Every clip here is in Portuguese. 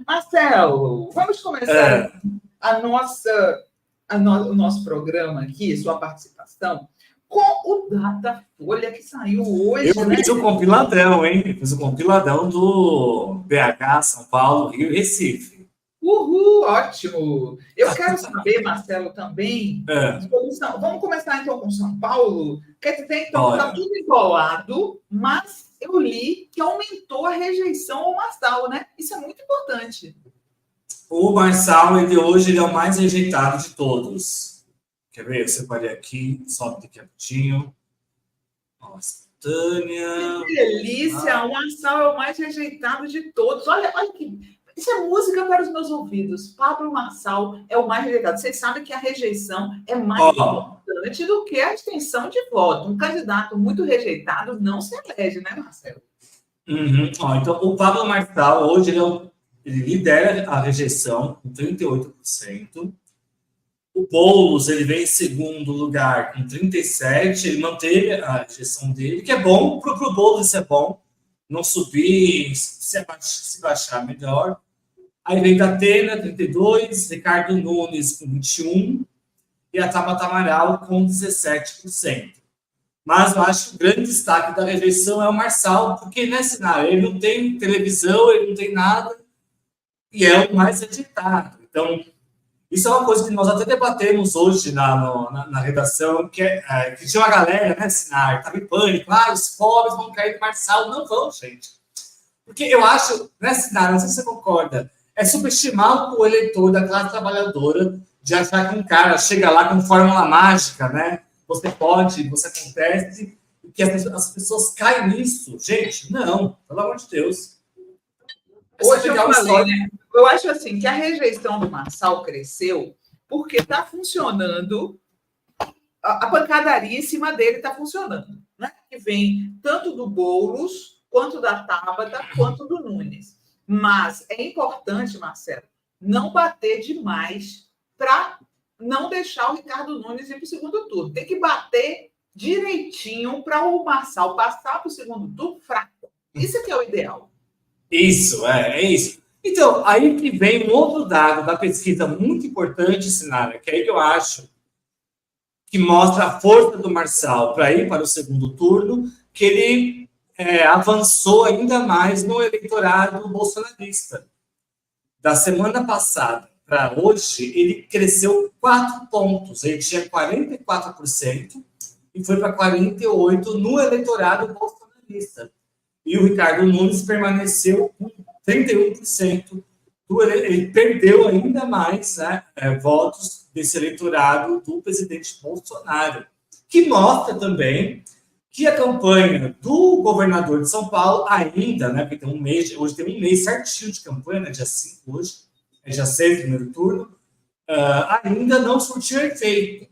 Marcelo, vamos começar É, o nosso programa aqui, sua participação, com o Datafolha que saiu eu hoje, né? fiz o compiladão, hein? Eu fiz o compiladão do BH, São Paulo, Rio e Recife. Uhul, ótimo! Eu quero saber, Marcelo, também, É, vamos começar então com São Paulo. Quer dizer, então, que está olha, tudo embolado, mas eu li que aumentou a rejeição ao Marçal, né? Isso é muito importante. o Marçal, ele é o mais rejeitado de todos. Quer ver? Eu separei aqui, sobe daqui a pouquinho. Nossa, Que Tânia, vamos delícia! lá. O Marçal é o mais rejeitado de todos. Olha que. Isso é música para os meus ouvidos. Pablo Marçal é o mais rejeitado. Vocês sabem que a rejeição é mais Ó, importante do que a extensão de voto. Um candidato muito rejeitado não se elege, né, Marcelo? ó, então, o Pablo Marçal, hoje, ele lidera a rejeição com 38%. O Boulos, ele vem em segundo lugar com 37, ele manteve a gestão dele, que é bom, para o Boulos isso é bom, não subir, se baixar melhor. Aí vem da Atena, 32, Ricardo Nunes com 21 e a Tabata Amaral com 17%. Mas eu acho que o grande destaque da rejeição é o Marçal, porque nesse cenário ele não tem televisão, ele não tem nada, e é o mais editado. Então, isso é uma coisa que nós até debatemos hoje na redação, que tinha uma galera, né, Sinar, estava em pânico, os pobres vão cair do Marçal. Não vão, gente. Porque eu acho, né, Sinar, não sei se você concorda, é subestimar o eleitor da classe trabalhadora de achar que um cara chega lá com fórmula mágica, né? Você pode, você acontece, e que as pessoas caem nisso. Gente, não, pelo amor de Deus. É só Hoje eu pegar o falei, histórico. né? Eu acho assim que a rejeição do Marçal cresceu porque está funcionando, a pancadaria em cima dele está funcionando, né? Que vem tanto do Boulos, quanto da Tabata, quanto do Nunes. Mas é importante, Marcelo, não bater demais para não deixar o Ricardo Nunes ir para o segundo turno. Tem que bater direitinho para o Marçal passar para o segundo turno fraco. Isso é que é o ideal. Isso, é isso. Então, aí que vem um outro dado da pesquisa muito importante, Sinara, que é aí que eu acho que mostra a força do Marçal para ir para o segundo turno, que ele avançou ainda mais no eleitorado bolsonarista. Da semana passada para hoje, ele cresceu 4 pontos. Ele tinha 44% e foi para 48% no eleitorado bolsonarista. E o Ricardo Nunes permaneceu com 31%. Ele perdeu ainda mais, né, votos desse eleitorado do presidente Bolsonaro, que mostra também que a campanha do governador de São Paulo ainda, né, porque tem um mês, hoje tem um mês certinho de campanha, né, dia 5 hoje, é dia 6 do primeiro turno, ainda não surtiu efeito.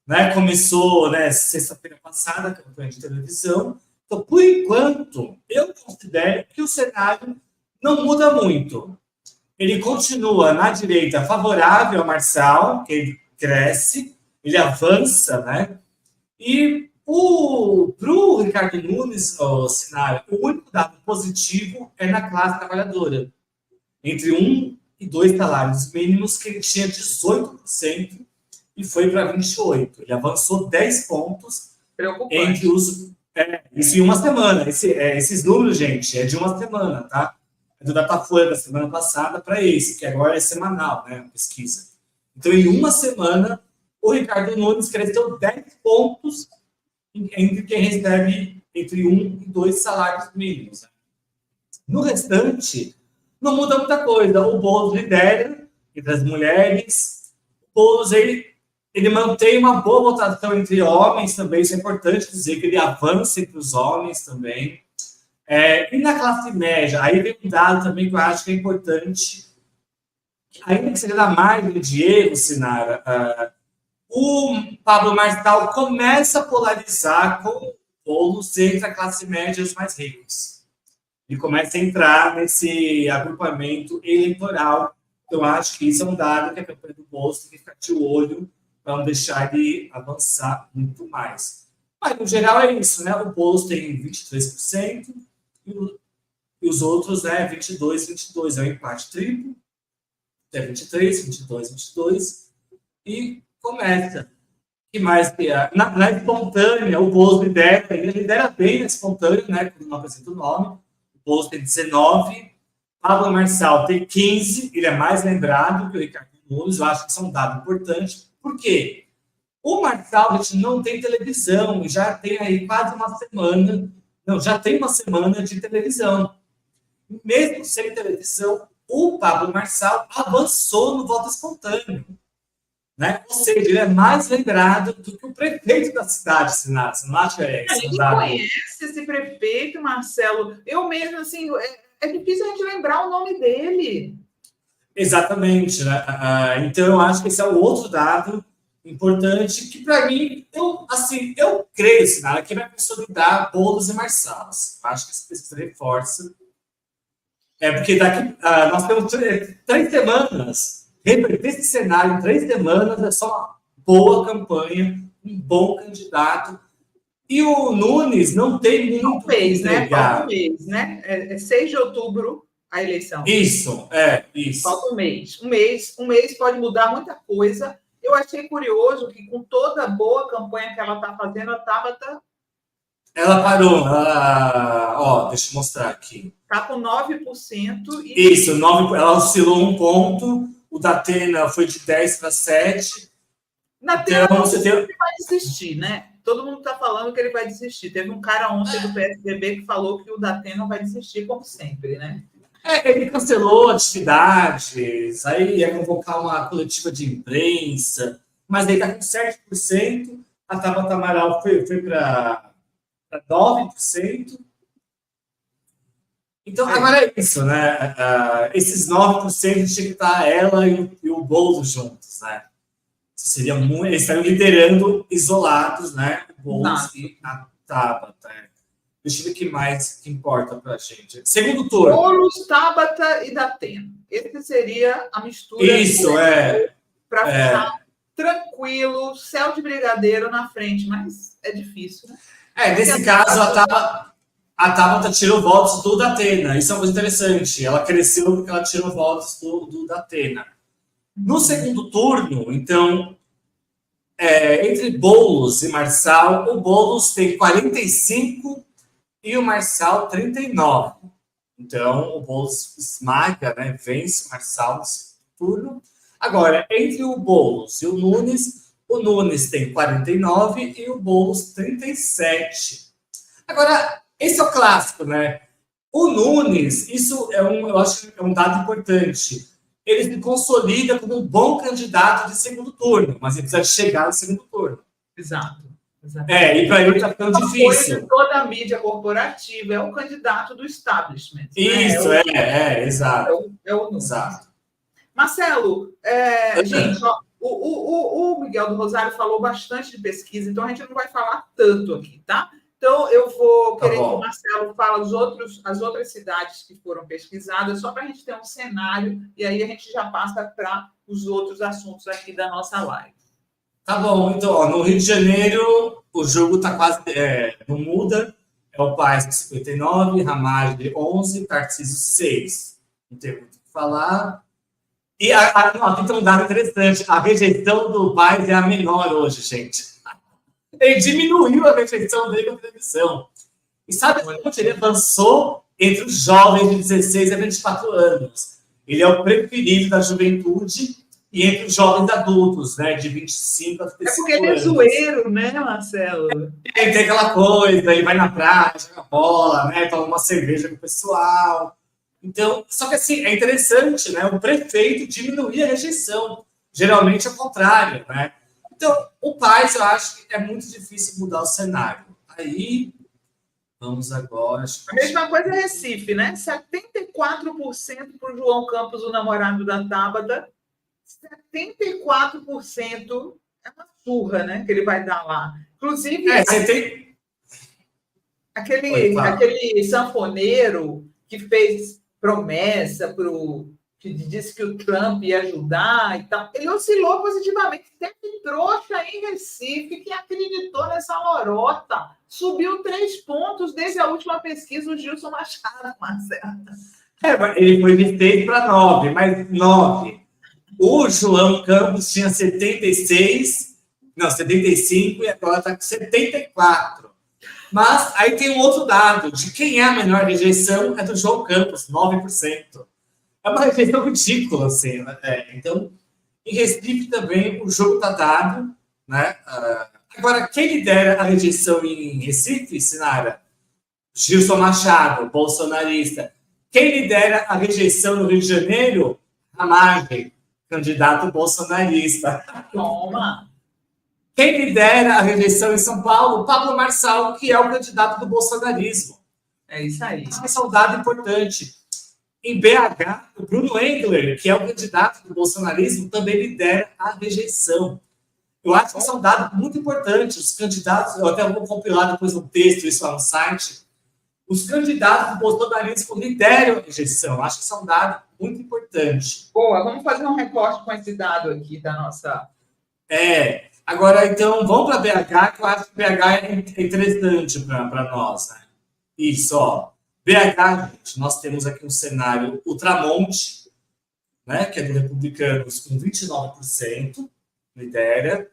Né? Começou, né, sexta-feira passada a campanha de televisão. Então, por enquanto, eu considero que o cenário não muda muito. Ele continua na direita favorável a Marçal, que ele cresce, ele avança, né? E para o Ricardo Nunes, o cenário, o único dado positivo é na classe trabalhadora. Entre um e dois salários mínimos, que ele tinha 18% e foi para 28%. Ele avançou 10 pontos entre Preocupante. os. Isso em uma semana. Esses números, gente, é de uma semana, tá? É do Datafolha da semana passada para esse, que agora é semanal, né? A pesquisa. Então, em uma semana, o Ricardo Nunes cresceu 10 pontos entre quem recebe entre um e dois salários mínimos. Né? No restante, não muda muita coisa. O Boulos lidera entre as mulheres. O Boulos, ele mantém uma boa votação entre homens também. Isso é importante dizer que ele avança entre os homens também. E na classe média, aí vem um dado também que eu acho que é importante, ainda que seja da margem de erro, Sinara, o Pablo Marçal começa a polarizar com o Boulos entre a classe média e os mais ricos. Ele começa a entrar nesse agrupamento eleitoral. Eu acho que isso é um dado que a campanha do Bolsonaro tem que ficar de olho para não deixar ele avançar muito mais. Mas, no geral, é isso, né? O Bolsonaro tem 23% e o e os outros, né, 22, 22. É um empate triplo, é 23, 22, 22, e começa. Que mais que é? Na espontânea, o Bozo lidera, ele lidera bem na espontânea, né? Quando não apresenta o nome. O Bozo tem 19, Pablo Marçal tem 15, ele é mais lembrado que o Ricardo Nunes, eu acho que isso é um dado importante. Por quê? O Marçal, a gente não tem televisão, já tem aí quase uma semana, não, já tem uma semana de televisão. Mesmo sem televisão, o Pablo Marçal avançou no voto espontâneo. Né? Ou seja, ele é mais lembrado do que o prefeito da cidade, Sinara. Você não acha A gente conhece esse prefeito, Marcelo. Eu mesmo, assim, é difícil a gente lembrar o nome dele. Exatamente. Né? Então, eu acho que esse é o outro dado importante que, para mim, eu creio, Sinara, que vai consolidar Boulos e Marçal. Acho que essa pesquisa reforça. Porque daqui nós temos 3 semanas. Reverter esse cenário em 3 semanas é só uma boa campanha, um bom candidato. E o Nunes não tem muito um mês, né? Falta um mês, né? É 6 de outubro a eleição. Isso. Falta um mês. Um mês pode mudar muita coisa. Eu achei curioso que, com toda a boa campanha que ela está fazendo, a Tabata... Ela parou. Deixa eu mostrar aqui. Está com 9%. Isso, 9%, ela oscilou um ponto. O Datena foi de 10 para 7. Então, você tem... Ele vai desistir, né? Todo mundo está falando que ele vai desistir. Teve um cara ontem do PSDB que falou que o Datena vai desistir, como sempre, né? Ele cancelou atividades, aí ia convocar uma coletiva de imprensa, mas ele está com 7%. A Tabata Amaral foi para 9%. Então, agora é isso, né? Esses 9% tinha que estar ela e o Boulos juntos, né? Seria muito, eles estariam liderando isolados, né? O Boulos e a Tabata. Deixa eu ver o que mais que importa para a gente. Segundo turno. Boulos, Tabata e Datena. Esse seria a mistura. Isso, para ficar tranquilo, céu de brigadeiro na frente, mas é difícil, né? Nesse caso, a Tabata tirou votos do Datena. Isso é uma coisa interessante. Ela cresceu porque ela tirou votos do Datena. No segundo turno, então, entre Boulos e Marçal, o Boulos tem 45 e o Marçal 39. Então, o Boulos esmaga, né, vence o Marçal no segundo turno. Agora, entre o Boulos e o Nunes tem 49 e o Boulos 37. Agora, esse é o clássico, né? O Nunes, eu acho que é um dado importante. Ele se consolida como um bom candidato de segundo turno, mas ele precisa chegar no segundo turno. Exato. E para ele está ficando difícil. Toda a mídia corporativa é um candidato do establishment. Isso, exato. É o Nunes. Exato. Marcelo, gente, o Miguel do Rosário falou bastante de pesquisa, então a gente não vai falar tanto aqui, tá? Então, eu vou querer que o Marcelo fale as outras cidades que foram pesquisadas, só para a gente ter um cenário, e aí a gente já passa para os outros assuntos aqui da nossa live. Tá bom, então, no Rio de Janeiro, o jogo está quase... não muda. É o Paes com 59, Ramagem 11, Tarcísio 6. Não tem muito o que falar. E aqui tem um dado interessante. A rejeição do Paes é a menor hoje, gente. Ele diminuiu a rejeição dele com a televisão. E sabe onde ele avançou entre os jovens de 16 a 24 anos? Ele é o preferido da juventude e entre os jovens adultos, né, de 25 a 35 anos. É porque ele é zoeiro, né, Marcelo? Ele tem aquela coisa, ele vai na praia, joga bola, né, toma uma cerveja com o pessoal. Então, só que assim, é interessante, né, o prefeito diminuir a rejeição. Geralmente é o contrário, né? Então, o Paes, eu acho que é muito difícil mudar o cenário. Aí, vamos agora... A mesma coisa é Recife, né? 74% para o João Campos, o namorado da Tabata. 74% é uma surra, né? Que ele vai dar lá. Inclusive, você tem... aquele sanfoneiro que fez promessa para o que disse que o Trump ia ajudar e tal. Ele oscilou positivamente. Teve trouxa em Recife que acreditou nessa lorota. Subiu 3 pontos desde a última pesquisa, o Gilson Machado, Marcelo. Ele foi de 6 para 9, mas 9. O João Campos tinha 75 e agora está com 74. Mas aí tem um outro dado, de quem é a menor rejeição é do João Campos, 9%. É uma rejeição ridícula, assim, né? Então, em Recife também o jogo está dado, né? Agora, quem lidera a rejeição em Recife, Sinara? Gilson Machado, bolsonarista. Quem lidera a rejeição no Rio de Janeiro? Ramagem, candidato bolsonarista. Toma! Quem lidera a rejeição em São Paulo? Pablo Marçal, que é o candidato do bolsonarismo. É isso aí. Esse é um dado importante. Em BH, o Bruno Engler, que é o candidato do bolsonarismo, também lidera a rejeição. Eu acho que isso é um dado muito importante. Os candidatos, eu até vou compilar depois um texto, isso lá no site. Os candidatos do bolsonarismo lideram a rejeição. Eu acho que isso é um dado muito importante. Boa, vamos fazer um recorte com esse dado aqui da nossa... Agora, então, vamos para BH, que eu acho que BH é interessante para nós, né? Isso, ó. BH, gente, nós temos aqui um cenário Ultramonte, né, que é do Republicanos, com 29%, lidera.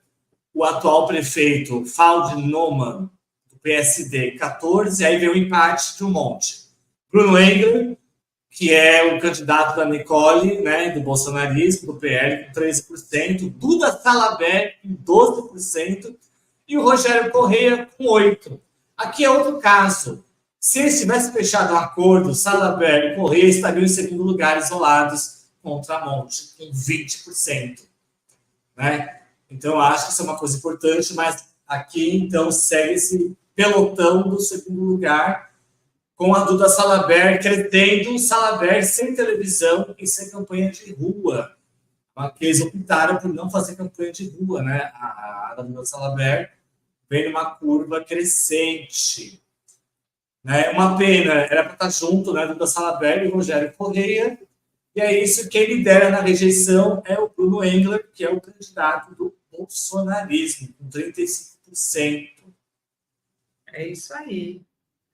O atual prefeito, Faldi Noman, do PSD, 14%, aí vem o empate de um monte. Bruno Engler, que é o candidato da Nicole, né, do bolsonarismo, do PL, com 13%, Duda Salabert, com 12%, e o Rogério Correia, com 8%. Aqui é outro caso. Se eles tivessem fechado um acordo, Salabert e Correia estariam em segundo lugar, isolados, contra Monte, com 20%. Né? Então, eu acho que isso é uma coisa importante, mas aqui, então, segue esse pelotão do segundo lugar, com a Duda Salabert crescendo, Salabert sem televisão e sem campanha de rua. Porque eles optaram por não fazer campanha de rua, né? A Duda Salabert vem numa curva crescente. Né? Uma pena, era para estar junto, né? Duda Salabert e Rogério Correia. E é isso, quem lidera na rejeição é o Bruno Engler, que é o candidato do bolsonarismo, com 35%. É isso aí.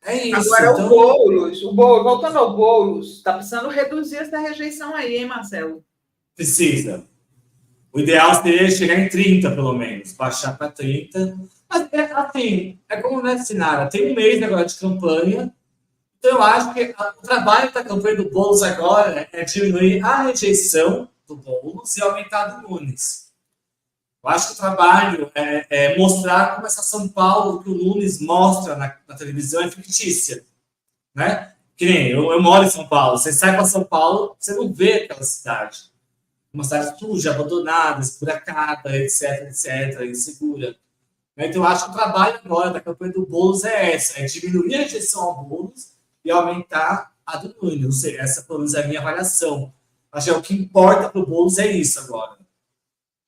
É isso. Agora, então... o Boulos, voltando ao Boulos, está precisando reduzir essa rejeição aí, hein, Marcelo? Precisa. O ideal seria chegar em 30, pelo menos, baixar para 30. Mas, assim, é como na Sinara, tem um mês agora de campanha, então eu acho que o trabalho da campanha do Boulos agora é diminuir a rejeição do Boulos e aumentar a do Nunes. Eu acho que o trabalho é mostrar como essa São Paulo que o Nunes mostra na televisão é fictícia. Né? Que nem eu moro em São Paulo. Você sai para São Paulo, você não vê aquela cidade. Uma cidade suja, abandonada, esburacada, etc, insegura. Então, eu acho que o trabalho agora da campanha do Boulos é essa. É diminuir a rejeição ao Boulos e aumentar a do Nunes. Ou seja, essa, pelo menos, é a minha avaliação. Acho que o que importa para o Boulos é isso agora.